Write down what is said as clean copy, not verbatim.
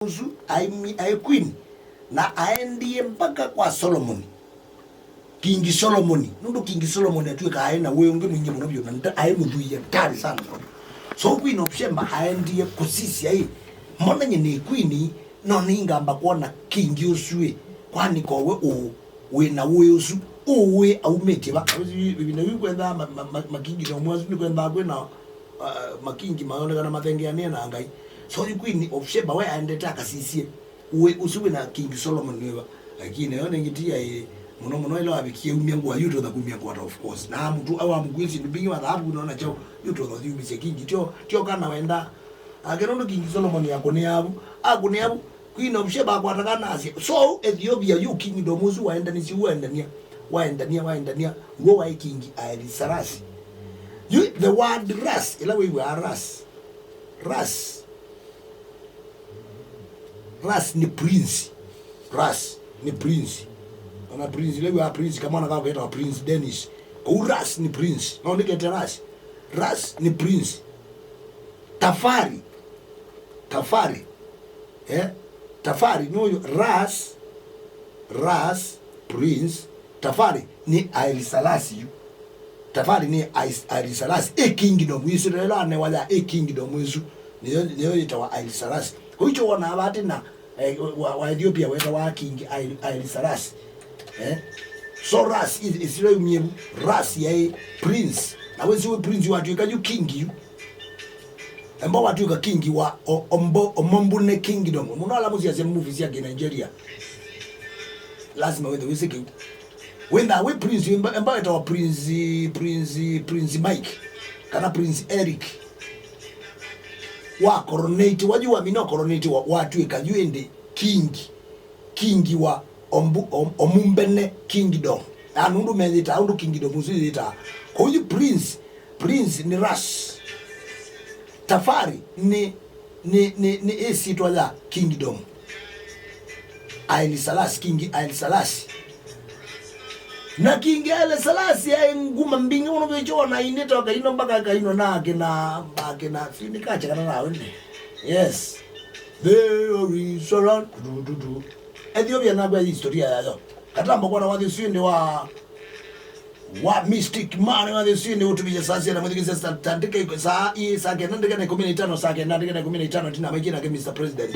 Usu ai queen na aendie mpaka kwa Solomon. King Solomon. Nundu King Solomon atuweka aena wewe unge mwingi mwanabyo na ae mudhuye tari sana. So queen of Shemba aendie kusisi ai. Mwana nye queen no ningamba kuona king usue. Kwani kwa we na we usu we aumete ba bibina bikwenda makingi no mwazu bikwenda kwena makingi maone kana matengeane na ngai. So the queen of Sheba we aendeta akasisie we usiwe na King Solomon wewe lakini yone ngitia muno ile abikie umyangu wa yuto da kumyangu wa of course na mtu awa mugwisi ndibingi wa dhahabu unaona chao yuto da yumise king tio kana wenda agerono King Solomon yako ni abu queen of Sheba kwa takana asie so Ethiopia you kingdom uzu waenda nisi waendania wo wa king Ahasuerus you the word ras ila we are ras ni prince. Ras ni prince. Ana prince lewe a prince kama na kaita prince Dennis. Ras ni prince. No ndikete ras. Ras ni prince. Tafari. Tafari no ras prince. Tafari ni Ahasuerus. Tafari ni Ahasuerus kingdom Israel ane wala kingdom Yesu. Niyo itawa Ahasuerus. Huicho wana abati na wa Ethiopia weta wa King Ahasuerus. So ras is ras ya prince. Na wezi we prince watu yuka king yu. Mba watu yuka king wa omombune kingdom. Munala muzi ya se movies ya Nigeria. Lazima wende wese wenda we prince mba weta wa prince Mike. Kana prince Eric. Wa coronate wajua mino coronate wa watu ekajuende king wa omumbene kingdom anundu medita andu kingdom uzita ko you prince ni ras tafari ni esitwa ya kingdom Ahasuerus king Ahasuerus na king Ahasuerus ya nguma mbingi unobecho ineta kaino mpaka kaino nake na finikacha kana nawe yes there is around Ethiopia na kwa historia yayo katambo kwa wadi swinde wa mystic man wa swinde utubije sasa na mudiki sasa tandika saa hii saa 15 saa 15 tina majina ke Mr President